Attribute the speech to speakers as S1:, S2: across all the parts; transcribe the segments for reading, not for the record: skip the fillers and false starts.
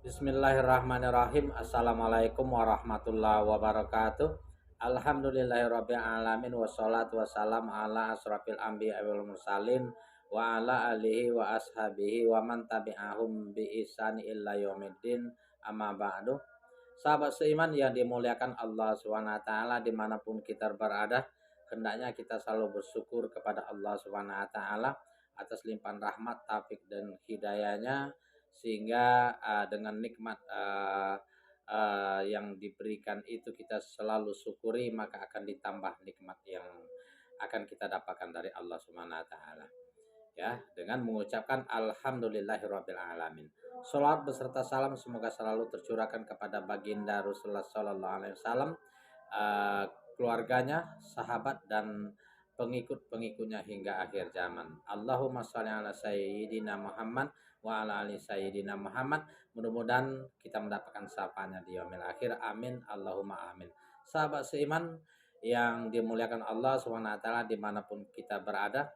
S1: Bismillahirrahmanirrahim. Assalamualaikum warahmatullahi wabarakatuh. Alhamdulillahirabbil alamin wassalatu wassalamu ala asrofil anbiya'i wal mursalin wa ala alihi wa ashabihi wa man tabi'ahum bi ihsani illa yaumiddin. Amma ba'du. Sahabat seiman yang dimuliakan Allah Subhanahu wa taala dimanapun kita berada, hendaknya kita selalu bersyukur kepada Allah Subhanahu wa taala atas limpahan rahmat, taufik dan hidayahnya, sehingga dengan nikmat yang diberikan itu kita selalu syukuri, maka akan ditambah nikmat yang akan kita dapatkan dari Allah Subhanahu wa taala, ya, dengan mengucapkan alhamdulillahirabbil alamin. Salat beserta salam semoga selalu tercurahkan kepada baginda Rasulullah sallallahu alaihi wasallam, keluarganya, sahabat dan pengikut-pengikutnya hingga akhir zaman. Allahumma sholli ala sayyidina Muhammad wa ala ali sayyidina Muhammad. Mudah-mudahan kita mendapatkan syafaatnya di yaumil akhir. Amin. Allahumma amin. Sahabat seiman yang dimuliakan Allah Subhanahu wa taala dimanapun kita berada,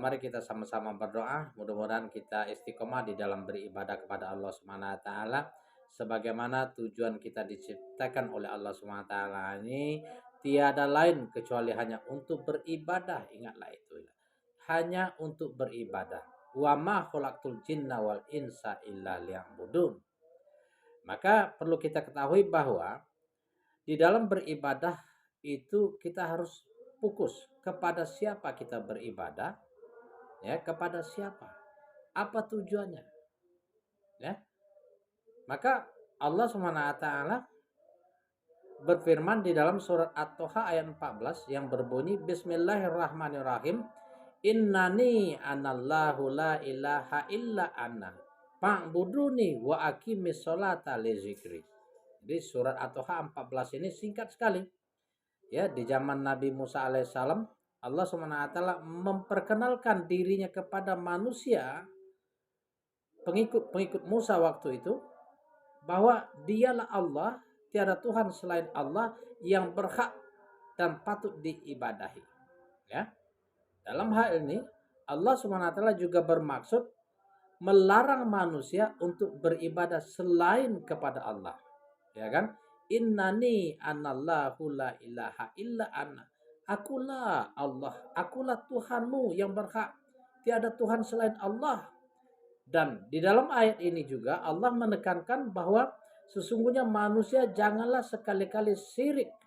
S1: mari kita sama-sama berdoa. Mudah-mudahan kita istiqomah di dalam beribadah kepada Allah Subhanahu wa taala sebagaimana tujuan kita diciptakan oleh Allah Subhanahu wa taala ini tiada lain kecuali hanya untuk beribadah. Ingatlah itu. Hanya untuk beribadah. Wa ma khalaqtul jinna wal insa illa liya'budun. Maka perlu kita ketahui bahwa di dalam beribadah itu kita harus fokus kepada siapa kita beribadah, ya, kepada siapa, apa tujuannya, ya. Maka Allah Subhanahu wa taala berfirman di dalam surat At-Toha ayat 14 yang berbunyi Bismillahirrahmanirrahim. Innani anallahu la ilaha illa ana fa'buduni wa aqimis sholata li zikri. Jadi surat At-Toha 14 ini singkat sekali. Ya, di zaman Nabi Musa alaihissalam Allah Subhanahu wa taala memperkenalkan dirinya kepada manusia, pengikut Musa waktu itu, bahwa dialah Allah, tiada Tuhan selain Allah yang berhak dan patut diibadahi. Ya. Dalam hal ini Allah Subhanahu wa taala juga bermaksud melarang manusia untuk beribadah selain kepada Allah. Ya kan? Innani anallahu la ilaha illa ana. Akulah Allah, akulah Tuhanmu yang berhak. Tiada Tuhan selain Allah. Dan di dalam ayat ini juga Allah menekankan bahwa sesungguhnya manusia janganlah sekali-kali syirik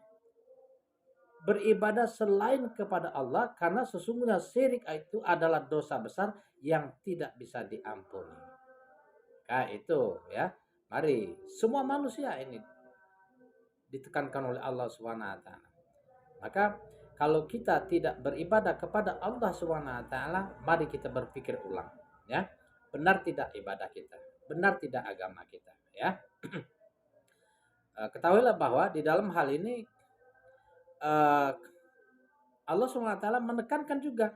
S1: beribadah selain kepada Allah, karena sesungguhnya syirik itu adalah dosa besar yang tidak bisa diampuni. Nah itu ya, mari semua manusia ini ditekankan oleh Allah Subhanahu wa taala. Maka kalau kita tidak beribadah kepada Allah Subhanahu wa taala, mari kita berpikir ulang, ya. Benar tidak ibadah kita? Benar tidak agama kita, ya? Ketahuilah bahwa di dalam hal ini Allah Subhanahu wa taala menekankan juga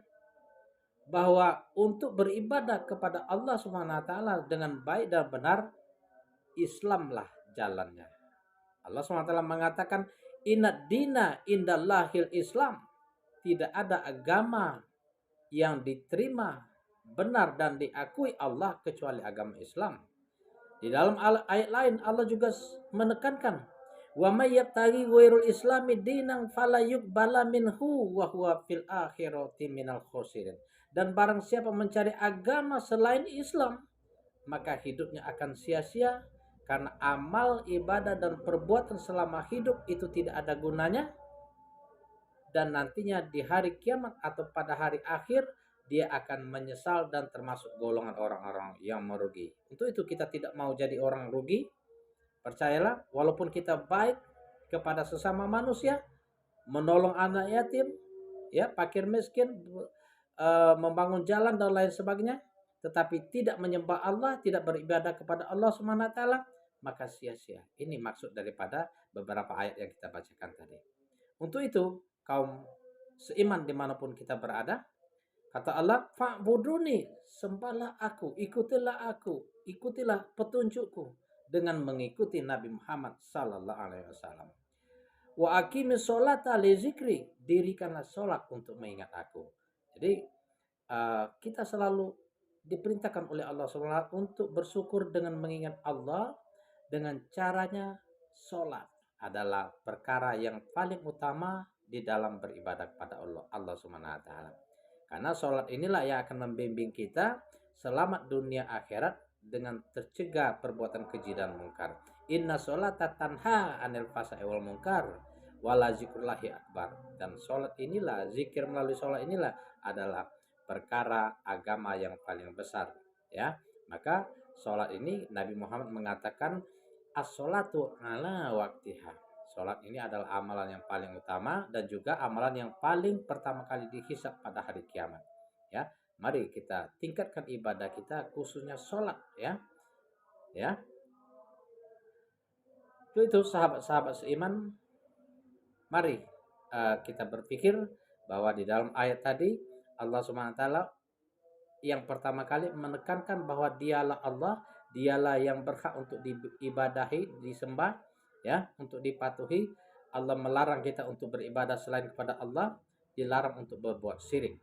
S1: bahwa untuk beribadah kepada Allah Subhanahu wa taala dengan baik dan benar, Islamlah jalannya. Allah Subhanahu wa taala mengatakan inad dina indallahil Islam. Tidak ada agama yang diterima benar dan diakui Allah kecuali agama Islam. Di dalam ayat lain Allah juga menekankan wa may yabtaghi ghairul islami dinan fala yuqbala minhu wa huwa fil akhirati minal khosirin. Dan barang siapa mencari agama selain Islam, maka hidupnya akan sia-sia, karena amal, ibadah dan perbuatan selama hidup itu tidak ada gunanya, dan nantinya di hari kiamat atau pada hari akhir dia akan menyesal dan termasuk golongan orang-orang yang merugi. Untuk itu kita tidak mau jadi orang rugi. Percayalah, walaupun kita baik kepada sesama manusia, menolong anak yatim, ya, fakir miskin, membangun jalan dan lain sebagainya, tetapi tidak menyembah Allah, tidak beribadah kepada Allah Subhanahu wa taala, maka sia-sia. Ini maksud daripada beberapa ayat yang kita bacakan tadi. Untuk itu, kaum seiman dimanapun kita berada, kata Allah, fa'buduni, sembahlah aku, ikutilah petunjukku dengan mengikuti Nabi Muhammad sallallahu alaihi wasallam. Wa aqimis sholata li zikri, dirikanlah sholat untuk mengingat aku. Jadi kita selalu diperintahkan oleh Allah SWT untuk bersyukur dengan mengingat Allah dengan caranya sholat adalah perkara yang paling utama di dalam beribadah kepada Allah Subhanahu wa taala. Karena sholat inilah yang akan membimbing kita selamat dunia akhirat dengan tercegah perbuatan keji dan mungkar. Inna sholata tanha anil fahsya'i wal munkar wala zikrullahi akbar. Dan sholat inilah, zikir melalui sholat inilah adalah perkara agama yang paling besar, ya. Maka sholat ini Nabi Muhammad mengatakan as-sholatu ala waktiha. Sholat ini adalah amalan yang paling utama dan juga amalan yang paling pertama kali dihisab pada hari kiamat. Ya, mari kita tingkatkan ibadah kita khususnya sholat, ya. Ya, itu sahabat-sahabat seiman. Mari kita berpikir bahwa di dalam ayat tadi Allah Subhanahu wa taala yang pertama kali menekankan bahwa dialah Allah, dialah yang berhak untuk diibadahi, disembah, ya, untuk dipatuhi. Allah melarang kita untuk beribadah selain kepada Allah, dilarang untuk berbuat syirik.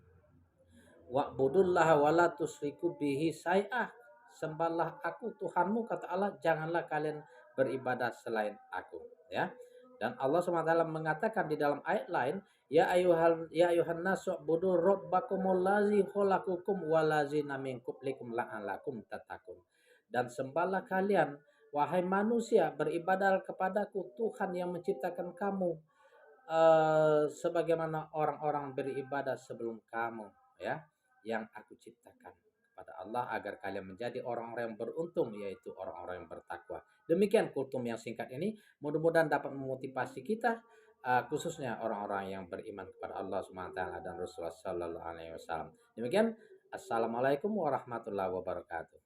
S1: Wa'budullaha wa la tusyriku bihi syai'ah. Sembahlah aku Tuhanmu, kata Allah, janganlah kalian beribadah selain aku, ya. Dan Allah SWT mengatakan di dalam ayat lain, ya ayuhan nasu budu rabbakumul ladzi khalaqakum walazina min qablikum la'allakum tattaqun. Dan sembahlah kalian wahai manusia, beribadah kepadaku Tuhan yang menciptakan kamu sebagaimana orang-orang beribadah sebelum kamu, ya, yang aku ciptakan kepada Allah agar kalian menjadi orang-orang yang beruntung, yaitu orang-orang yang bertakwa. Demikian kultum yang singkat ini, mudah-mudahan dapat memotivasi kita khususnya orang-orang yang beriman kepada Allah Subhanahu wa taala dan Rasulullah sallallahu alaihi wasallam. Demikian, assalamualaikum warahmatullahi wabarakatuh.